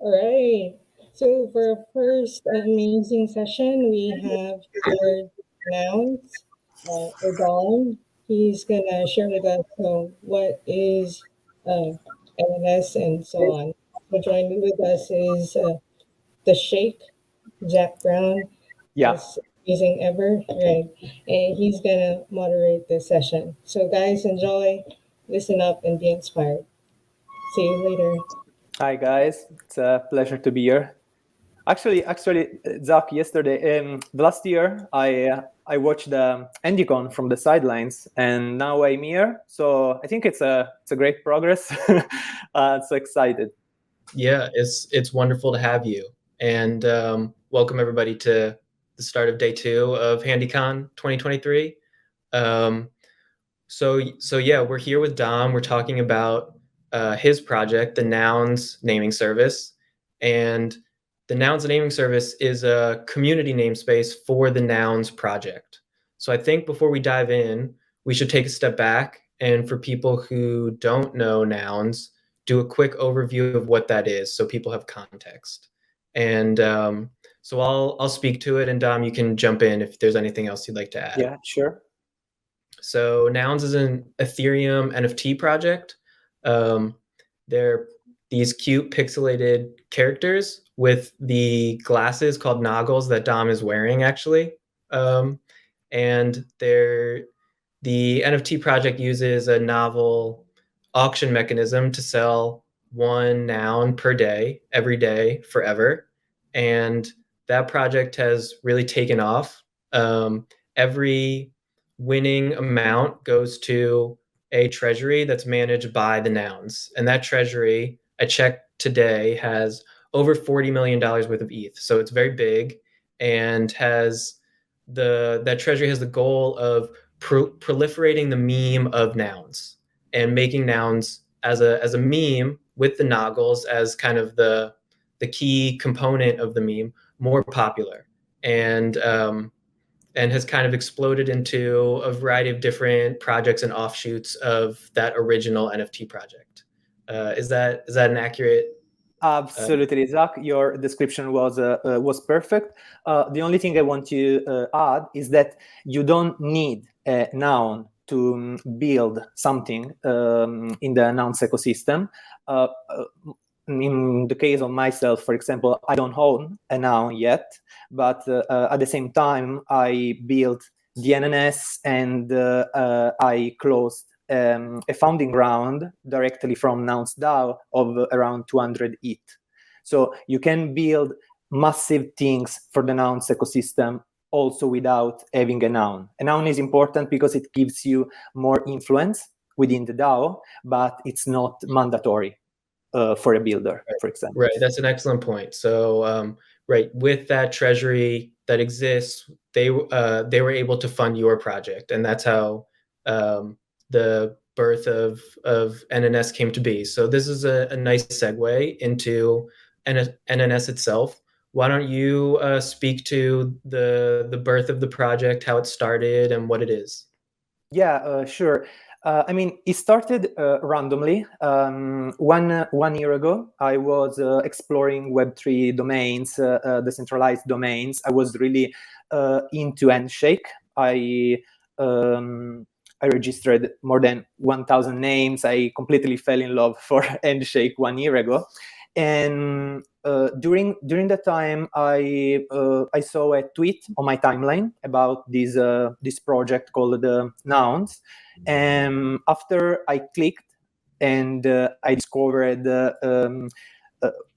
All right. So for our first amazing session, we have here Nouns, Odon. He's gonna share with us what is NNS and so on. So joining with us is the Shake, Jack Brown, Yeah. best amazing ever, right? And he's gonna moderate the session. So guys, enjoy, listen up, and be inspired. See you later. Hi guys, it's a pleasure to be here. Actually, Zach, yesterday, the last year, I watched the HandyCon from the sidelines, and now I'm here. So I think it's a great progress. So excited. Yeah, it's wonderful to have you, and welcome everybody to the start of day 2 of HandyCon 2023. So yeah, we're here with Dom. We're talking about his project, the Nouns naming service, and the Nouns naming service is a community namespace for the Nouns project. So I think before we dive in, we should take a step back, and for people who don't know Nouns, do a quick overview of what that is so people have context. And so I'll speak to it, and Dom, you can jump in if there's anything else you'd like to add. Yeah, sure. So Nouns is an Ethereum NFT project. They're these cute pixelated characters with the glasses called noggles that Dom is wearing, actually. And the NFT project uses a novel auction mechanism to sell one noun per day, every day, forever. And that project has really taken off. Every winning amount goes to a treasury that's managed by the Nouns. And that treasury, I checked today, has over $40 million worth of ETH. So it's very big, and that treasury has the goal of proliferating the meme of nouns and making nouns as a meme with the noggles as kind of the key component of the meme more popular, and has kind of exploded into a variety of different projects and offshoots of that original NFT project. Is that an accurate? Absolutely, Zach. Your description was perfect. The only thing I want to add is that you don't need a noun to build something in the nouns ecosystem. In the case of myself, for example, I don't own a noun yet, but at the same time, I built the NNS, and I closed a founding round directly from Nouns DAO of around 200 ETH. So you can build massive things for the Nouns ecosystem also without having a noun. A noun is important because it gives you more influence within the DAO, but it's not mandatory for a builder, for example. Right, that's an excellent point. So right, with that treasury that exists, they were able to fund your project, and that's how the birth of NNS came to be. So this is a nice segue into NNS itself. Why don't you speak to the birth of the project, how it started, and what it is? Yeah, sure. I mean, it started randomly. 1 year ago, I was exploring Web3 domains, decentralized domains. I was really into Handshake. I registered more than 1,000 names. I completely fell in love for Handshake 1 year ago. And during that time, I saw a tweet on my timeline about this project called Nouns. And after I clicked and I discovered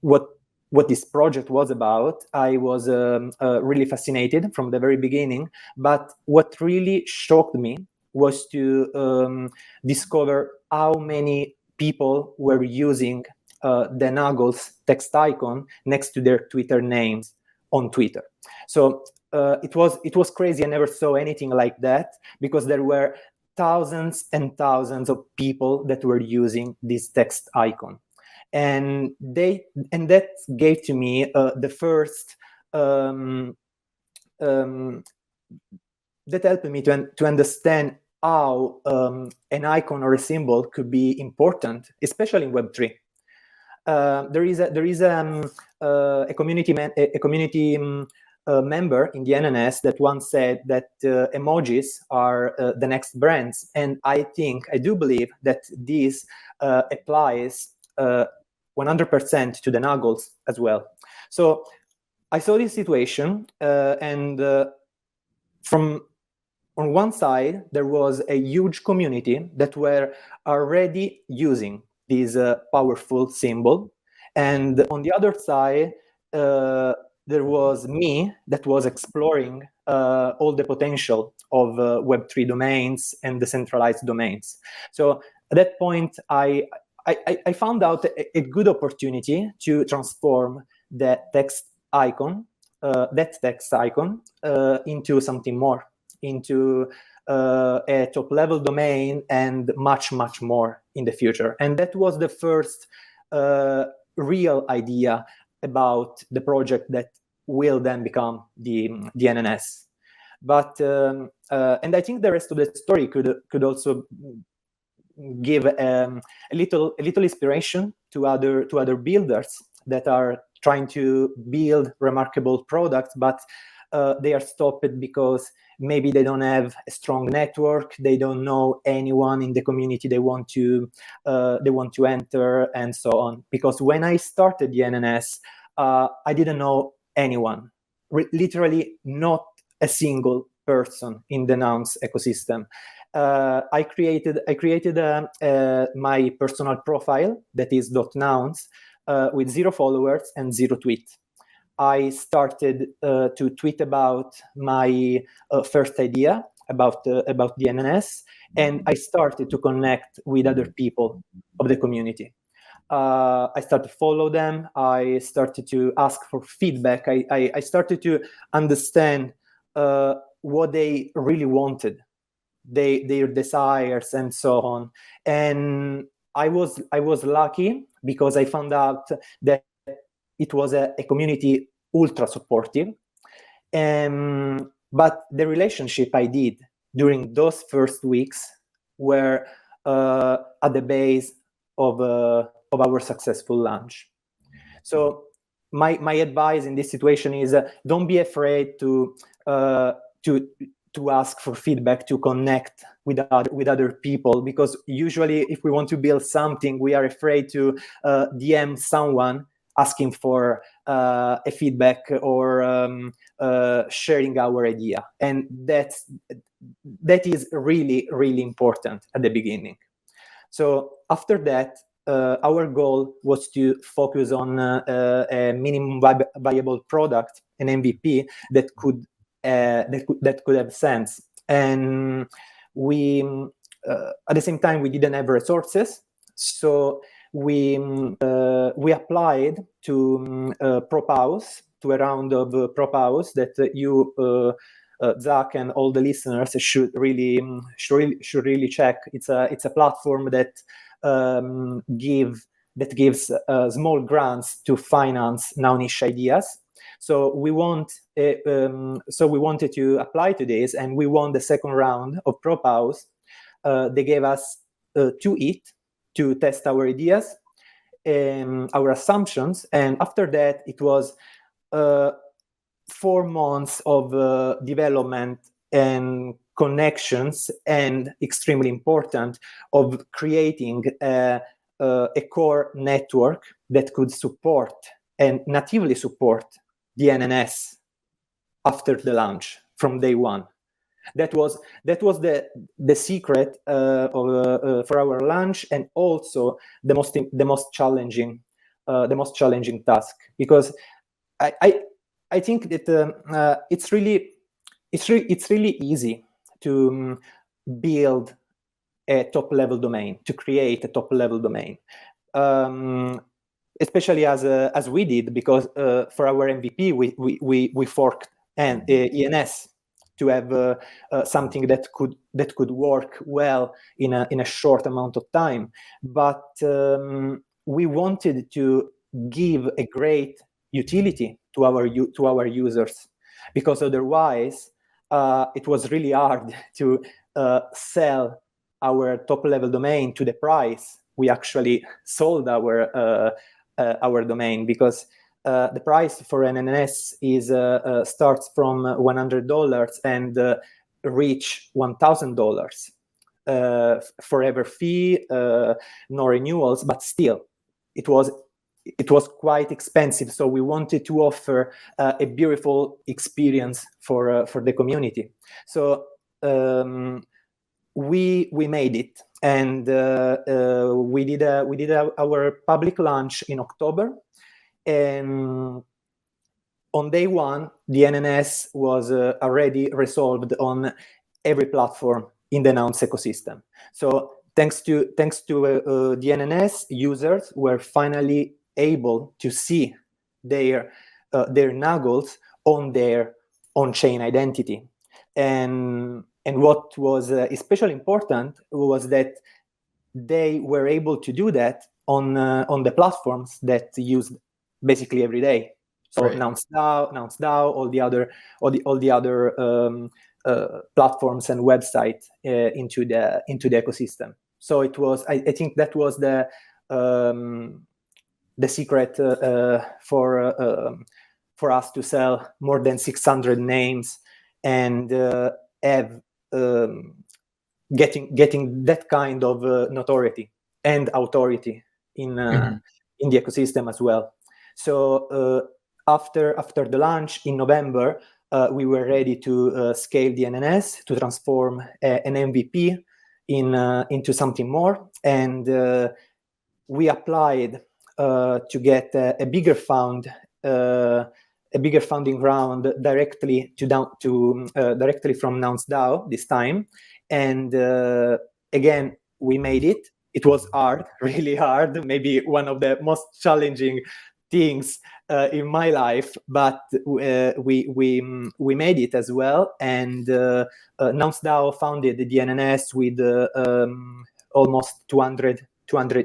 what this project was about, I was really fascinated from the very beginning. But what really shocked me was to discover how many people were using the Nuggles text icon next to their Twitter names on Twitter. So it was crazy. I never saw anything like that, because there were thousands and thousands of people that were using this text icon, and that gave to me the first that helped me to understand how an icon or a symbol could be important, especially in Web3. there is a community member in the NNS that once said that emojis are the next brands, and I do believe that this applies 100% to the Nuggles as well. So I saw this situation, and from on one side there was a huge community that were already using this powerful symbol, and on the other side there was me that was exploring all the potential of Web3 domains and decentralized domains. So at that point, I found out a good opportunity to transform that text icon into something more, into a top-level domain and much, much more in the future. And that was the first real idea about the project that will then become the NNS. But and I think the rest of the story could also give a little inspiration to other builders that are trying to build remarkable products, but they are stopped because maybe they don't have a strong network, they don't know anyone in the community they want to enter, and so on. Because when I started the NNS, I didn't know anyone, literally not a single person in the nouns ecosystem. I created my personal profile that is .nouns with 0 followers and 0 tweets. I started to tweet about my first idea about the NNS, and I started to connect with other people of the community. I started to follow them. I started to ask for feedback. I started to understand what they really wanted, their desires, and so on. And I was lucky because I found out that it was a community ultra supportive. But the relationship I did during those first weeks were at the base of our successful launch. So my advice in this situation is don't be afraid to ask for feedback, to connect with other people, because usually if we want to build something, we are afraid to DM someone asking for a feedback or sharing our idea, and that is really, really important at the beginning. So after that, our goal was to focus on a minimum viable product, an MVP that could have sense. And we at the same time we didn't have resources, so we applied to Prophouse, to a round of Prophouse that you Zach and all the listeners should really check. It's a platform that gives small grants to finance now niche ideas. So we wanted to apply to this, and we won the second round of Prophouse. They gave us 2 ETH to test our ideas, our assumptions, and after that it was 4 months of development and connections, and extremely important, of creating a core network that could support and natively support the NNS after the launch from day one. That was the secret for our launch, and also the most challenging task, because I think that it's really easy to build a top-level domain, to create a top-level domain, especially as we did, because for our MVP we forked and ENS to have something that could work well in a short amount of time. But we wanted to give a great utility to our users, because otherwise it was really hard to sell our top-level domain to the price we actually sold our our domain, because the price for an NNS is starts from $100 and reach $1,000 forever fee, no renewals, but still it was quite expensive. So we wanted to offer a beautiful experience for the community. So we made it, and we did our public launch in October, and on day one the NNS was already resolved on every platform in the Nouns ecosystem. So thanks to the NNS, users were finally able to see their nuggles on their on-chain identity. And what was especially important was that they were able to do that on the platforms that used basically every day. So Right. NounsDAO, all the other platforms and websites into the ecosystem. So it was, I think that was the secret for us to sell more than 600 names and have getting that kind of notoriety and authority in the ecosystem as well. So after the launch in November, we were ready to scale the NNS, to transform an MVP into something more, and we applied to get a bigger funding round directly directly from NounsDAO this time, and again we made it. It was hard, really hard, maybe one of the most challenging things in my life, but we made it as well. And NounsDAO founded the NNS with almost 200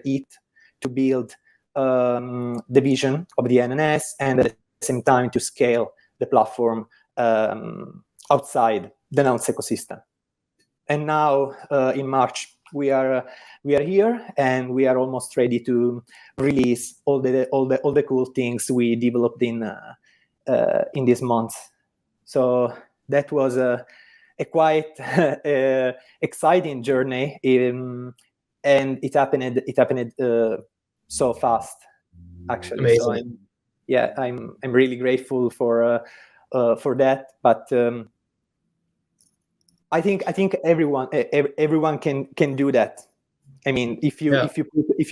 ETH to build the vision of the NNS, and at the same time to scale the platform outside the Nouns ecosystem. And now in March we are here, and we are almost ready to release all the cool things we developed in this month. So that was a quite exciting journey, and it happened so fast, actually. Amazing. So I'm really grateful for that. But I think everyone can do that. I mean, if you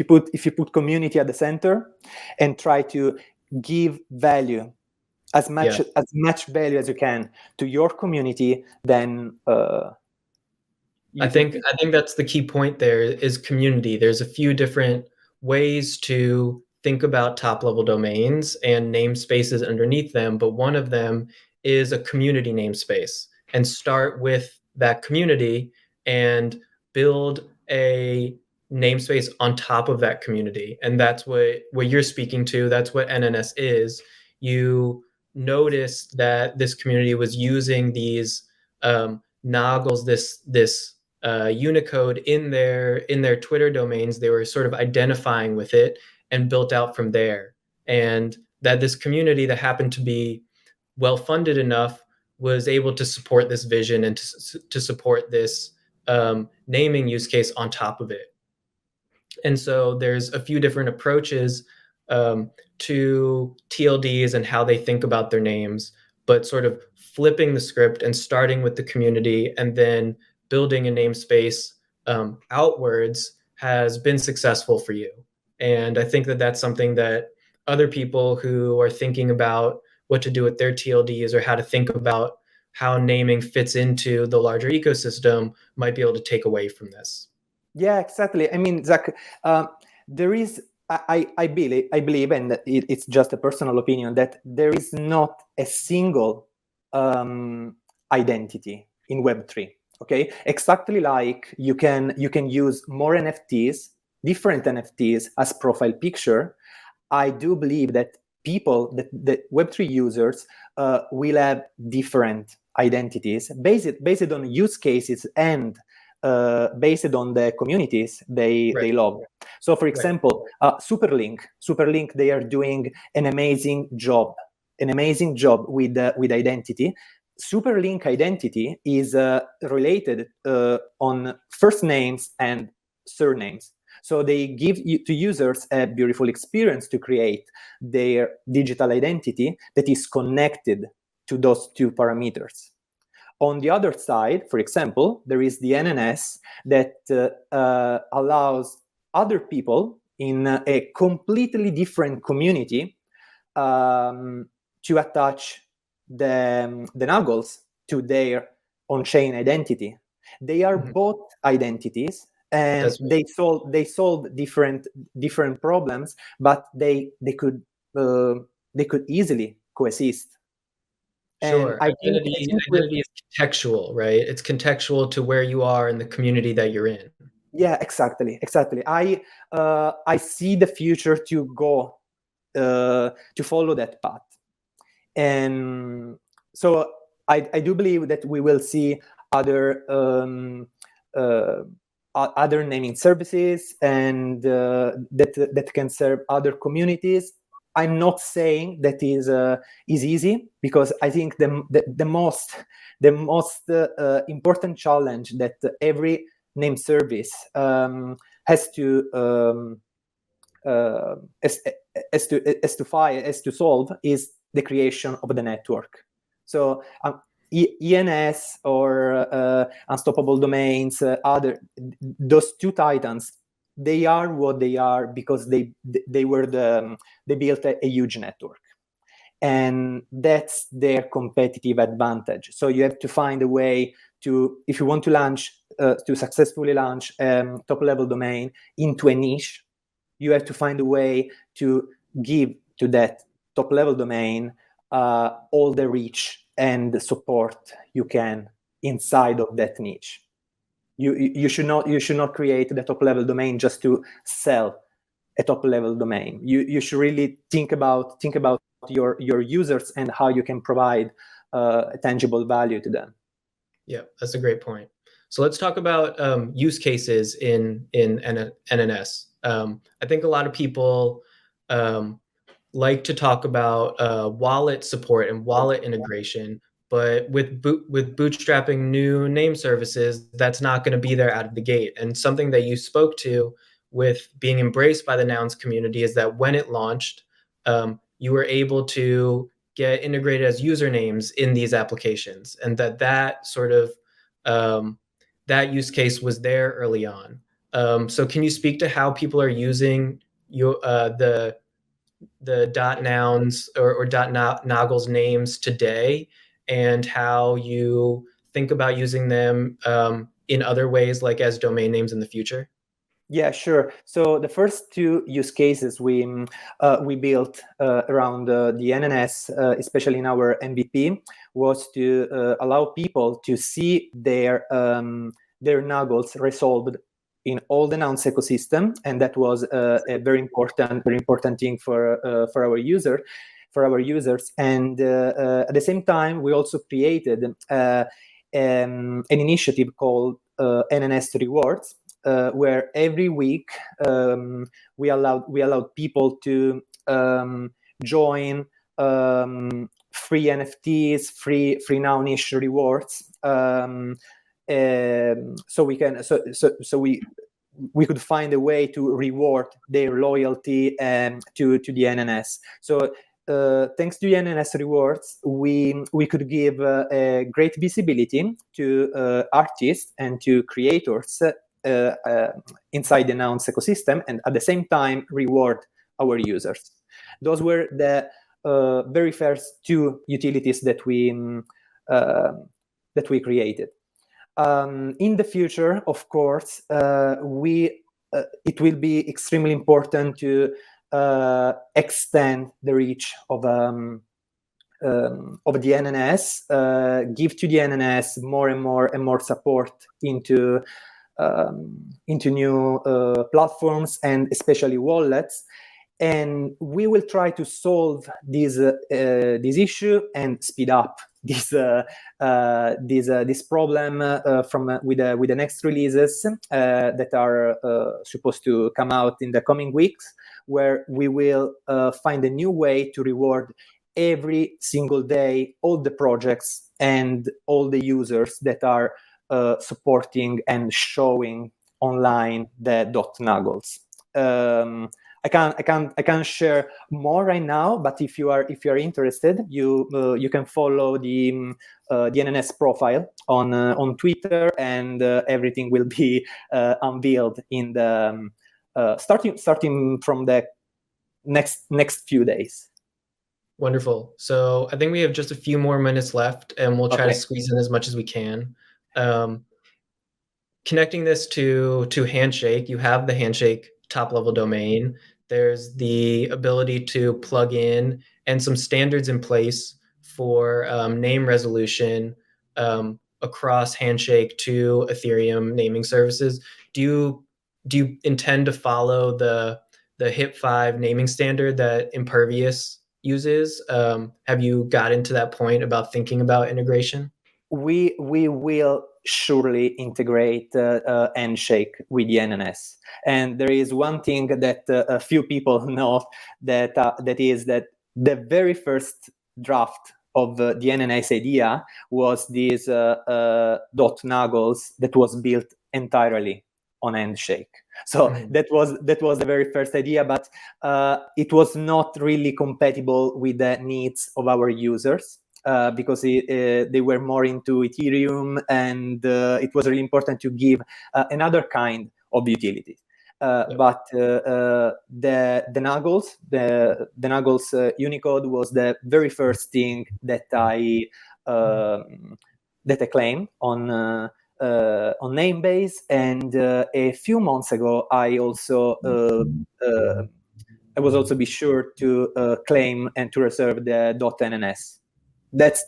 put community at the center and try to give value, as much value as you can to your community, then I think that's the key point there is community. There's a few different ways to think about top-level domains and namespaces underneath them, but one of them is a community namespace, and start with that community and build a namespace on top of that community. And that's what you're speaking to. That's what NNS is. You noticed that this community was using these noggles, this Unicode in their Twitter domains. They were sort of identifying with it and built out from there. And that this community that happened to be well funded enough was able to support this vision and to support this naming use case on top of it. And so there's a few different approaches to TLDs and how they think about their names, but sort of flipping the script and starting with the community and then building a namespace outwards has been successful for you. And I think that that's something that other people who are thinking about what to do with their TLDs or how to think about how naming fits into the larger ecosystem might be able to take away from this. Yeah, exactly. I mean, Zach, there is, I believe, and it's just a personal opinion, that there is not a single identity in Web3. Okay, exactly like you can use more NFTs, different NFTs as profile picture. I do believe that that Web3 users will have different identities based on use cases and based on the communities they love. So, for example, Superlink, they are doing an amazing job with identity. Superlink identity is related on first names and surnames. So they give to users a beautiful experience to create their digital identity that is connected to those two parameters. On the other side, for example, there is the NNS that allows other people in a completely different community to attach the Nuggles to their on-chain identity. They are both identities, and they solve different problems, but they could easily coexist. Sure. Identity is contextual, right? It's contextual to where you are in the community that you're in. Yeah, exactly. I see the future to go to follow that path, and so I do believe that we will see other naming services and that can serve other communities. I'm not saying that is easy, because I think the most important challenge that every name service has to solve is the creation of the network. So ENS or Unstoppable Domains, those two titans, they are what they are because they built a huge network, and that's their competitive advantage. So you have to find a way to, if you want to successfully launch top-level domain into a niche, you have to find a way to give to that top-level domain all the reach and the support you can inside of that niche. You should not create the top-level domain just to sell a top-level domain. You should really think about your users and how you can provide tangible value to them. Yeah, that's a great point. So let's talk about use cases in NNS. I think a lot of people like to talk about wallet support and wallet integration, but with bootstrapping new name services, that's not going to be there out of the gate. And something that you spoke to with being embraced by the Nouns community is that when it launched, you were able to get integrated as usernames in these applications, and that sort of that use case was there early on. So can you speak to how people are using the .nouns or .noggles names today, and how you think about using them in other ways, like as domain names in the future? Yeah, sure. So the first two use cases we built around the NNS, especially in our MVP, was to allow people to see their Nuggles resolved in all the Nouns ecosystem, and that was a very important thing for our users. And at the same time, we also created an initiative called NNS Rewards, where every week we allowed people to join free NFTs, free Nounish rewards. So we could find a way to reward their loyalty to the NNS. So thanks to the NNS rewards, we could give a great visibility to artists and to creators inside the Nouns ecosystem, and at the same time reward our users. Those were the very first two utilities that we created. In the future, of course, it will be extremely important to extend the reach of the NNS, give to the NNS more and more support into new platforms and especially wallets. And we will try to solve this issue and speed up this problem with the next releases that are supposed to come out in the coming weeks, where we will find a new way to reward every single day all the projects and all the users that are supporting and showing online the .nuggles. I can't share more right now, but if you are interested, you can follow the NNS profile on Twitter, and everything will be unveiled in the starting from the next few days. Wonderful. So I think we have just a few more minutes left, and we'll try to squeeze in as much as we can. Connecting this to Handshake, you have the Handshake top-level domain. There's the ability to plug in and some standards in place for name resolution across Handshake to Ethereum naming services. Do you intend to follow the HIP-5 naming standard that Impervious uses? Have you gotten to that point about thinking about integration? We will surely integrate Handshake with the NNS. And there is one thing that a few people know, that is that the very first draft of the NNS idea was this .nuggles that was built entirely on Handshake. So that was the very first idea, but it was not really compatible with the needs of our users. Because they were more into Ethereum, and it was really important to give another kind of utility. But the Nuggles, the Nuggles Unicode was the very first thing that I claimed on Namebase, and a few months ago I also I was also be sure to claim and to reserve the .NNS. That's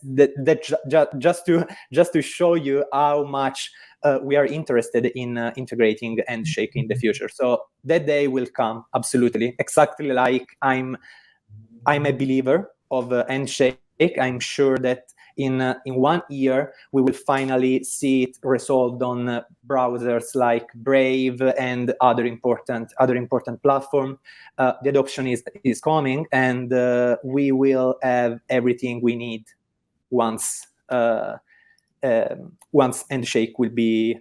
just to show you how much we are interested in integrating Handshake in the future. So that day will come, absolutely, exactly like I'm a believer of Handshake. I'm sure that in 1 year we will finally see it resolved on browsers like Brave and other important platform. The adoption is coming, and we will have everything we need once Handshake will be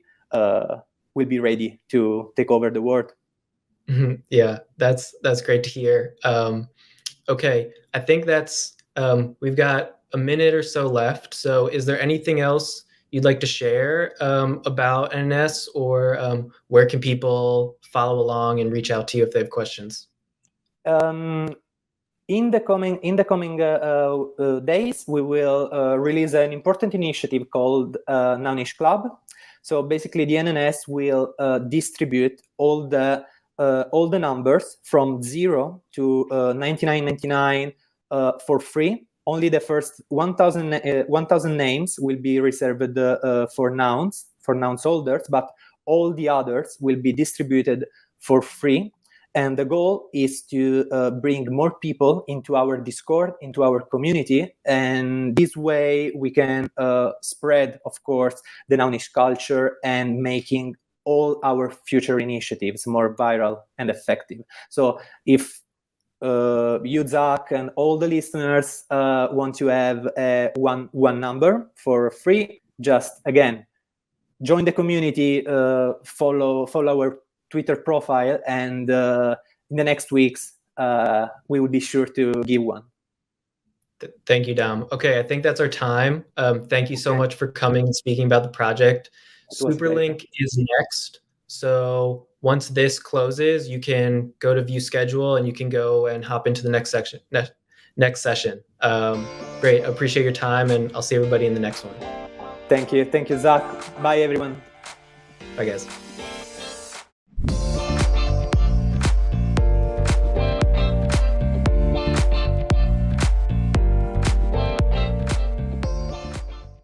ready to take over the world. Yeah, that's great to hear. Okay, I think that's we've got a minute or so left. So is there anything else you'd like to share about NNS, or where can people follow along and reach out to you if they have questions? In the coming days, we will release an important initiative called Nownish Club. So basically, the NNS will distribute all the numbers from 0 to 99.99 for free. Only the first 1,000 names will be reserved for nouns holders, but all the others will be distributed for free. And the goal is to bring more people into our Discord, into our community. And this way we can spread, of course, the Nownish culture and making all our future initiatives more viral and effective. So if you, Zach, and all the listeners want to have one number for free, just, again, join the community, follow our Twitter profile, and in the next weeks we will be sure to give one. Thank you, Dom. Okay, I think that's our time. Thank you so much for coming and speaking about the project. Superlink is next. So once this closes, you can go to view schedule and you can go and hop into the next session. Great. I appreciate your time, and I'll see everybody in the next one. Thank you, Zach. Bye, everyone. Bye, guys.